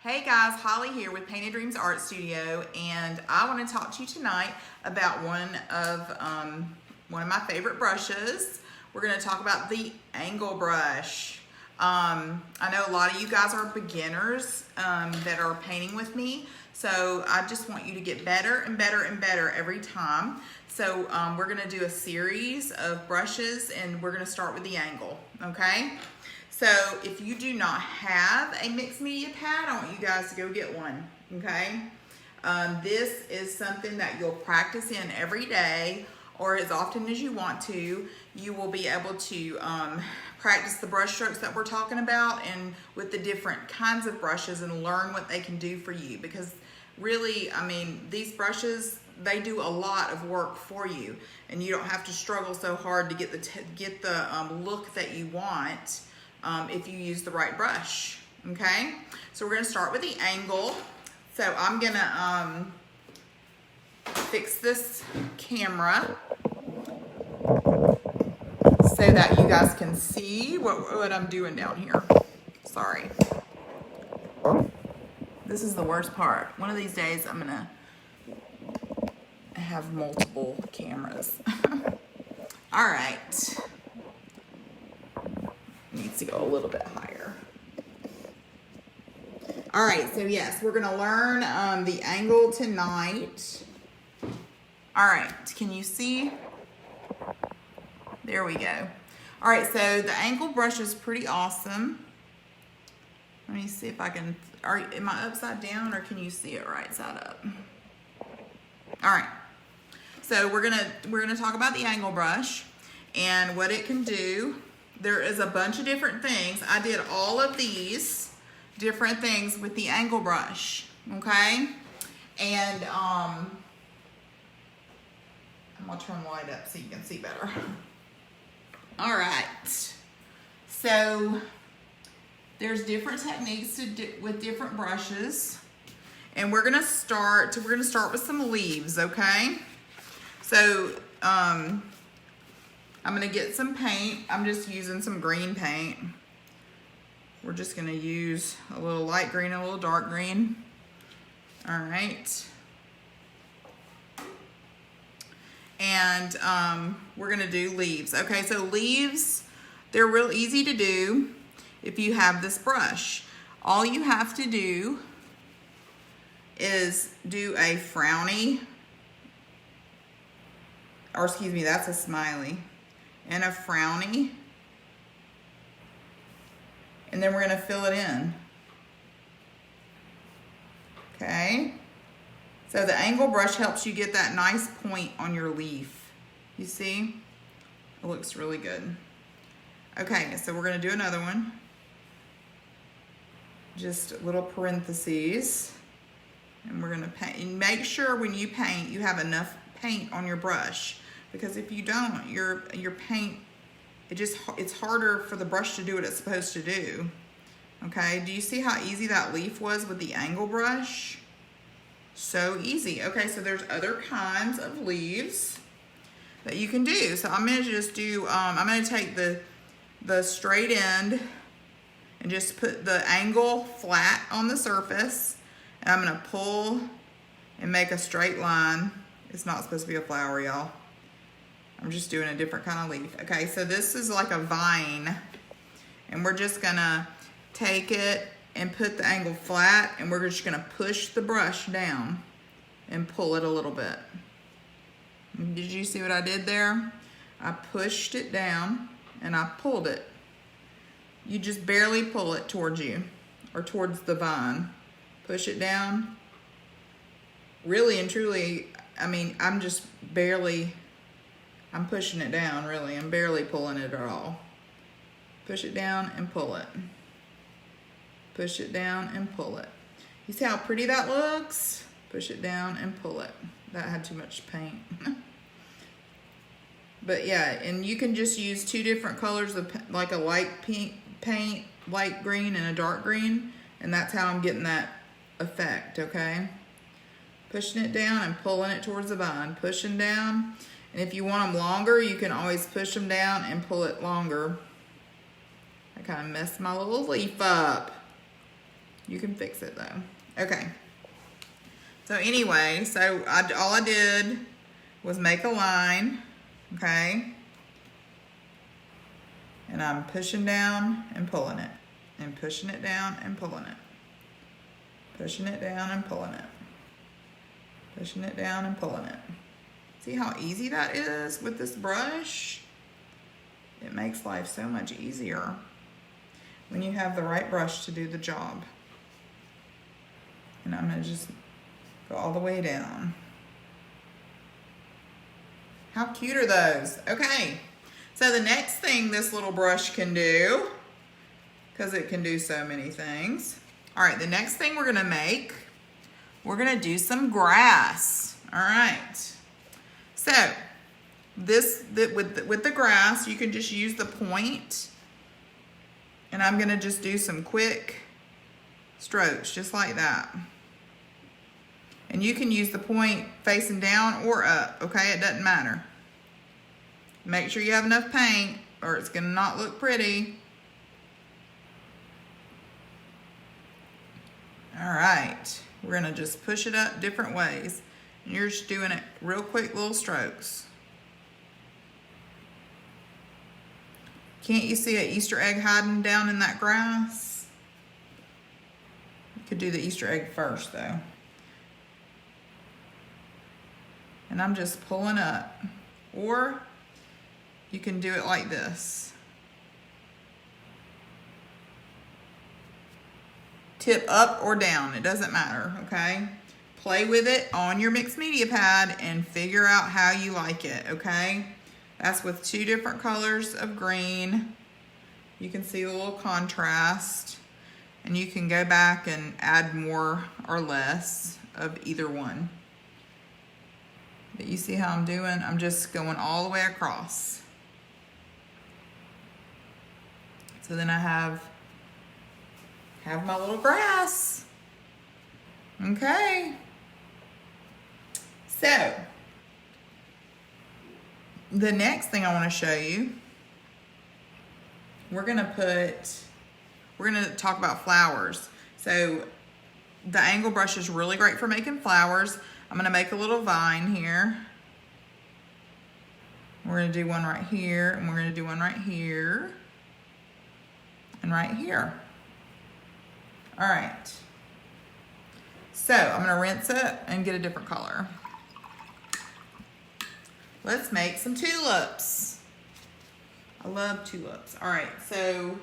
Hey guys, Holly here with Painted Dreams Art Studio, and I want to talk to you tonight about one of my favorite brushes. We're going to talk about the angle brush. I know a lot of you guys are beginners that are painting with me, so I just want you to get better and better and better every time. So we're going to do a series of brushes, and we're going to start with the angle, okay? So if you do not have a mixed media pad, I want you guys to go get one, okay? This is something that you'll practice in every day or as often as you want to. You will be able to practice the brush strokes that we're talking about and with the different kinds of brushes and learn what they can do for you, because really, I mean, these brushes, they do a lot of work for you, and you don't have to struggle so hard to get the look that you want. If you use the right brush, okay? So we're gonna start with the angle. So I'm gonna fix this camera so that you guys can see what I'm doing down here. Sorry. This is the worst part. One of these days I'm gonna have multiple cameras. All right. Needs to go a little bit higher. All right, so yes, we're gonna learn the angle tonight. All right, can you see? There we go. All right, so the angle brush is pretty awesome. Let me see if I can, am I upside down or can you see it right side up? All right, so we're gonna talk about the angle brush and what it can do. There is a bunch of different things. I did all of these different things with the angle brush, okay? And I'm gonna turn the light up so you can see better. All right, so there's different techniques to do with different brushes, and we're gonna start with some leaves, okay? So I'm gonna get some paint. I'm just using some green paint. We're just gonna use a little light green and a little dark green. All right. And we're gonna do leaves. Okay, so leaves, they're real easy to do if you have this brush. All you have to do is do a frowny, or excuse me, that's a smiley, and a frowny, and then we're gonna fill it in. Okay, so the angle brush helps you get that nice point on your leaf. You see, it looks really good. Okay, so we're gonna do another one. Just little parentheses, and we're gonna paint. And make sure when you paint, you have enough paint on your brush, because if you don't, your paint, it's harder for the brush to do what it's supposed to do. Okay, do you see how easy that leaf was with the angle brush? So easy. Okay, so there's other kinds of leaves that you can do. So I'm gonna just do, I'm gonna take the straight end and just put the angle flat on the surface, and I'm gonna pull and make a straight line. It's not supposed to be a flower, y'all. I'm just doing a different kind of leaf. Okay, so this is like a vine, and we're just gonna take it and put the angle flat, and we're just gonna push the brush down and pull it a little bit. Did you see what I did there? I pushed it down and I pulled it. You just barely pull it towards you or towards the vine. Push it down. Really and truly, I mean, I'm pushing it down, really. I'm barely pulling it at all. Push it down and pull it. Push it down and pull it. You see how pretty that looks? Push it down and pull it. That had too much paint. But yeah, and you can just use two different colors of, like a light pink paint, light green, and a dark green, and that's how I'm getting that effect, okay? Pushing it down and pulling it towards the vine. Pushing down. And if you want them longer, you can always push them down and pull it longer. I kind of messed my little leaf up. You can fix it though. Okay. So anyway, all I did was make a line, okay? And I'm pushing down and pulling it. And pushing it down and pulling it. Pushing it down and pulling it. Pushing it down and pulling it. See how easy that is with this brush? It makes life so much easier when you have the right brush to do the job. And I'm gonna just go all the way down. How cute are those? Okay, so the next thing this little brush can do, because it can do so many things. All right, the next thing we're gonna make, we're gonna do some grass. All right, so with the grass, you can just use the point, and I'm gonna just do some quick strokes, just like that. And you can use the point facing down or up, okay? It doesn't matter. Make sure you have enough paint or it's gonna not look pretty. All right, we're gonna just push it up different ways. And you're just doing it real quick little strokes. Can't you see an Easter egg hiding down in that grass? You could do the Easter egg first though. And I'm just pulling up. Or you can do it like this. Tip up or down, it doesn't matter, okay? Play with it on your mixed media pad and figure out how you like it, okay? That's with 2 different colors of green. You can see a little contrast, and you can go back and add more or less of either one. But you see how I'm doing? I'm just going all the way across. So then I have my little grass. Okay. So, the next thing I want to show you, we're gonna talk about flowers. So, the angle brush is really great for making flowers. I'm gonna make a little vine here. We're gonna do one right here, and we're gonna do one right here, and right here. All right. So I'm gonna rinse it and get a different color. Let's make some tulips. I love tulips. All right, so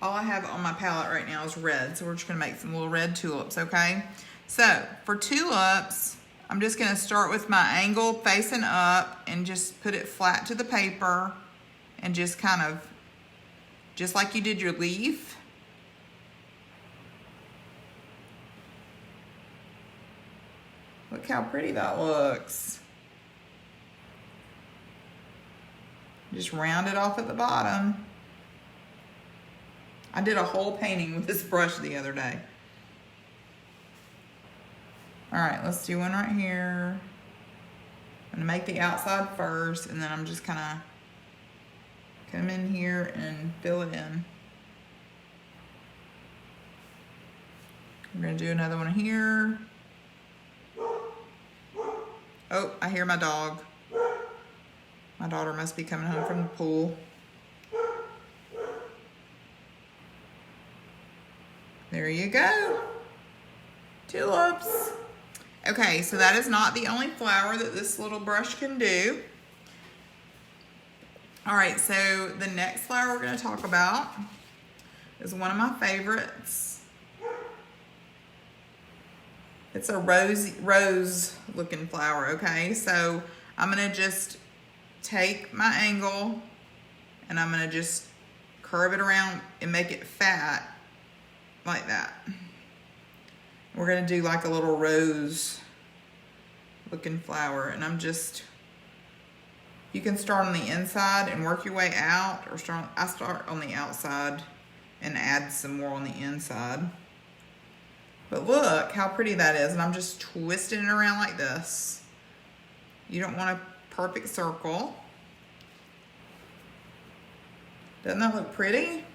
all I have on my palette right now is red, so we're just gonna make some little red tulips, okay? So for tulips, I'm just gonna start with my angle facing up and just put it flat to the paper and just kind of, just like you did your leaf. Look how pretty that looks. Just round it off at the bottom. I did a whole painting with this brush the other day. All right, let's do one right here. I'm gonna make the outside first, and then I'm just kinda come in here and fill it in. We're gonna do another one here. Oh, I hear my dog. My daughter must be coming home from the pool. There you go. Tulips. Okay, so that is not the only flower that this little brush can do. All right, so the next flower we're gonna talk about is one of my favorites. It's a rose looking flower, okay? So I'm gonna just take my angle and I'm gonna just curve it around and make it fat like that. We're gonna do like a little rose looking flower, and you can start on the inside and work your way out, or I start on the outside and add some more on the inside. But look how pretty that is, and I'm just twisting it around like this. You don't want a perfect circle. Doesn't that look pretty?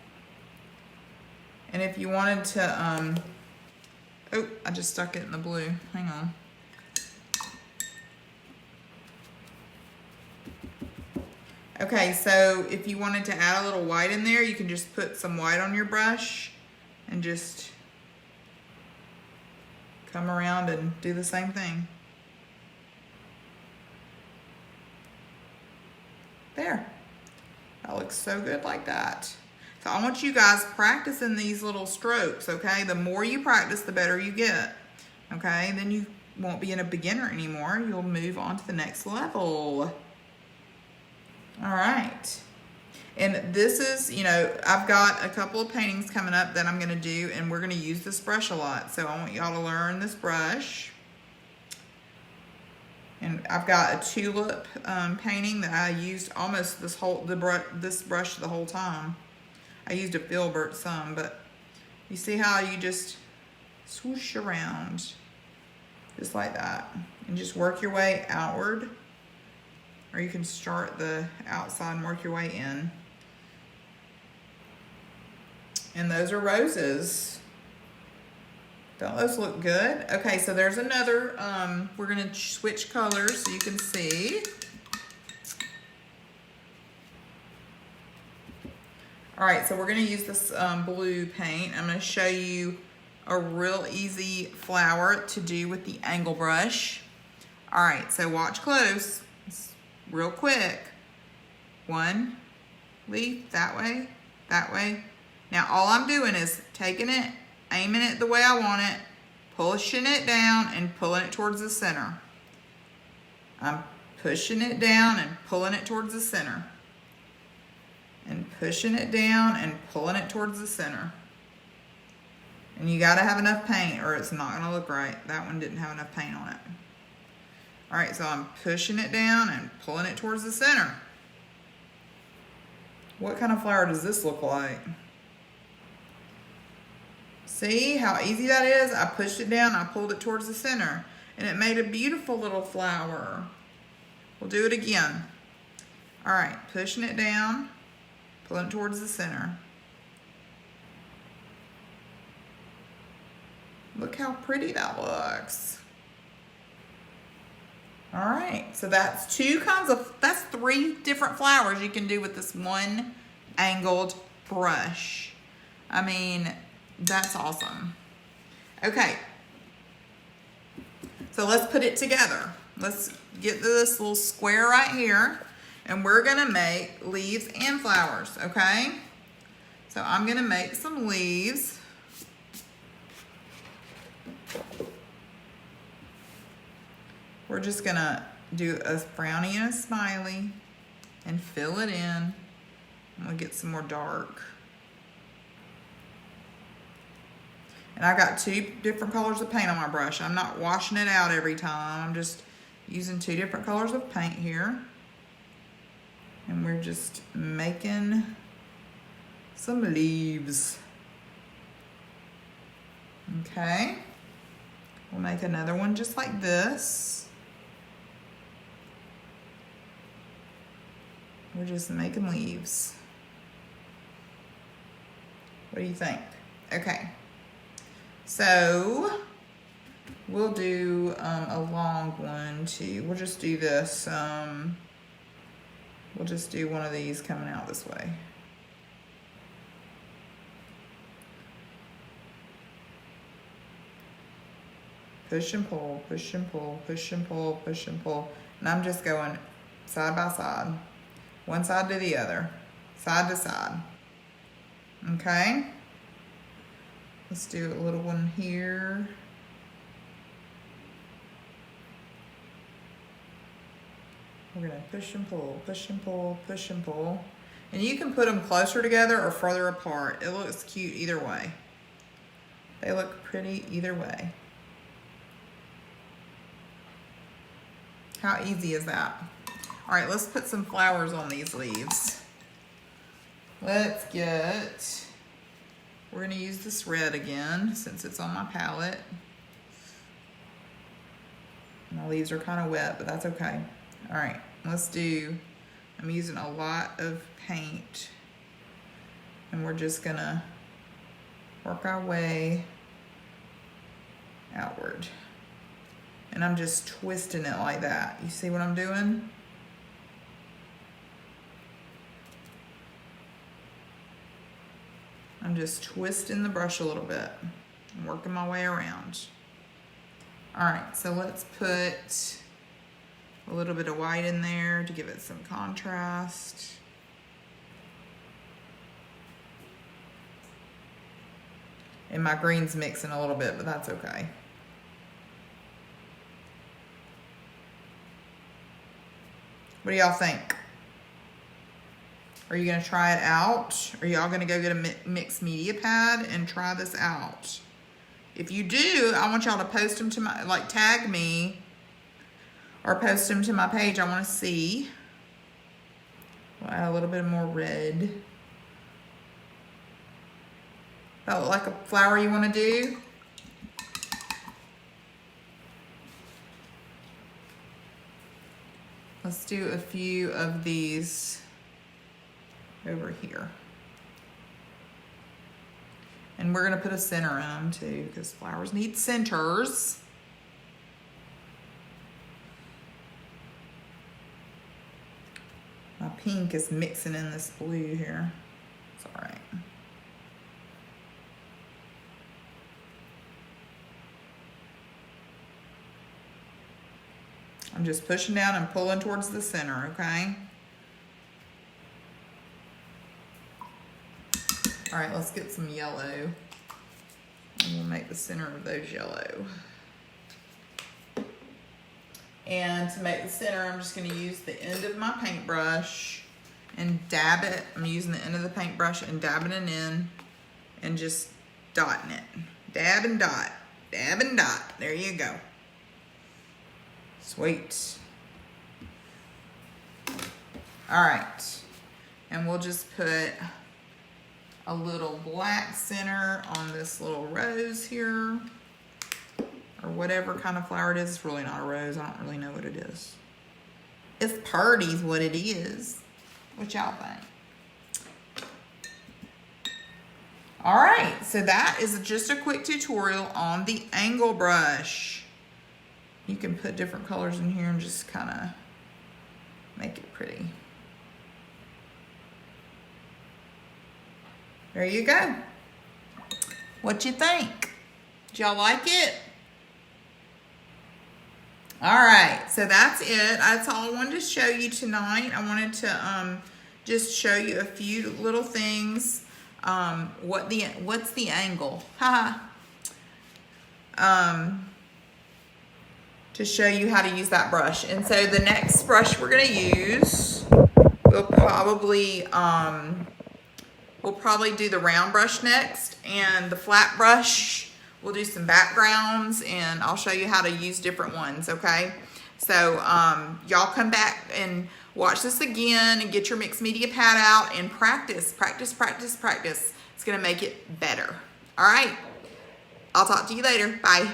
And if you wanted to, oh, I just stuck it in the blue. Hang on. Okay, so if you wanted to add a little white in there, you can just put some white on your brush and just come around and do the same thing. There. That looks so good like that. So I want you guys practicing these little strokes, okay? The more you practice, the better you get, okay? Then you won't be a beginner anymore. You'll move on to the next level. All right. And this is, you know, I've got a couple of paintings coming up that I'm going to do, and we're going to use this brush a lot. So I want y'all to learn this brush. And I've got a tulip painting that I used almost this brush the whole time. I used a filbert some, but you see how you just swoosh around just like that, and just work your way outward, or you can start the outside and work your way in. And those are roses. Don't those look good? Okay, so there's another, we're gonna switch colors so you can see. All right, so we're gonna use this blue paint. I'm gonna show you a real easy flower to do with the angle brush. All right, so watch close, it's real quick. One leaf, that way, that way. Now all I'm doing is taking it, aiming it the way I want it, pushing it down and pulling it towards the center. I'm pushing it down and pulling it towards the center. And pushing it down and pulling it towards the center. And you gotta have enough paint or it's not gonna look right. That one didn't have enough paint on it. All right, so I'm pushing it down and pulling it towards the center. What kind of flower does this look like? See how easy that is? I pushed it down, I pulled it towards the center, and it made a beautiful little flower. We'll do it again. All right, pushing it down, pulling it towards the center. Look how pretty that looks. All right, so that's that's 3 different flowers you can do with this one angled brush. I mean, that's awesome. Okay, so let's put it together. Let's get this little square right here, and we're gonna make leaves and flowers, okay? So I'm gonna make some leaves. We're just gonna do a frowny and a smiley and fill it in. I'm gonna get some more dark. And I got 2 different colors of paint on my brush. I'm not washing it out every time. I'm just using 2 different colors of paint here. And we're just making some leaves. Okay. We'll make another one just like this. We're just making leaves. What do you think? Okay. So we'll do a long one too. We'll just do this. We'll just do one of these coming out this way. Push and pull, push and pull, push and pull, push and pull. And I'm just going side by side. One side to the other, side to side. Okay? Let's do a little one here. We're gonna push and pull, push and pull, push and pull. And you can put them closer together or further apart. It looks cute either way. They look pretty either way. How easy is that? All right, let's put some flowers on these leaves. We're gonna use this red again since it's on my palette. My leaves are kind of wet, but that's okay. All right, I'm using a lot of paint, and we're just gonna work our way outward. And I'm just twisting it like that. You see what I'm doing? I'm just twisting the brush a little bit and working my way around. All right, so let's put a little bit of white in there to give it some contrast. And my green's mixing a little bit, but that's okay. What do y'all think? Are you gonna try it out? Are y'all gonna go get a mixed media pad and try this out? If you do, I want y'all to post them to my, like tag me or post them to my page. I wanna see. We'll add a little bit more red. That look like a flower you wanna do? Let's do a few of these over here. And we're gonna put a center in them too, because flowers need centers. My pink is mixing in this blue here. It's all right. I'm just pushing down and pulling towards the center, okay? All right, let's get some yellow. And we'll make the center of those yellow. And to make the center, I'm just gonna use the end of my paintbrush and dab it. I'm using the end of the paintbrush and dabbing it in and just dotting it. Dab and dot, dab and dot. There you go. Sweet. All right, and we'll just put a little black center on this little rose here, or whatever kind of flower it is. It's really not a rose. I don't really know what it is. It's purty's what it is. What y'all think? All right, so that is just a quick tutorial on the angle brush. You can put different colors in here and just kind of make it pretty. There you go. What you think? Did y'all like it? All right, so that's it. That's all I wanted to show you tonight. I wanted to just show you a few little things. What's the angle? Haha. To show you how to use that brush. And so the next brush we're gonna use, we'll probably do the round brush next, and the flat brush, we'll do some backgrounds, and I'll show you how to use different ones, okay? So y'all come back and watch this again and get your mixed media pad out and practice, practice, practice, practice. It's gonna make it better. All right, I'll talk to you later, bye.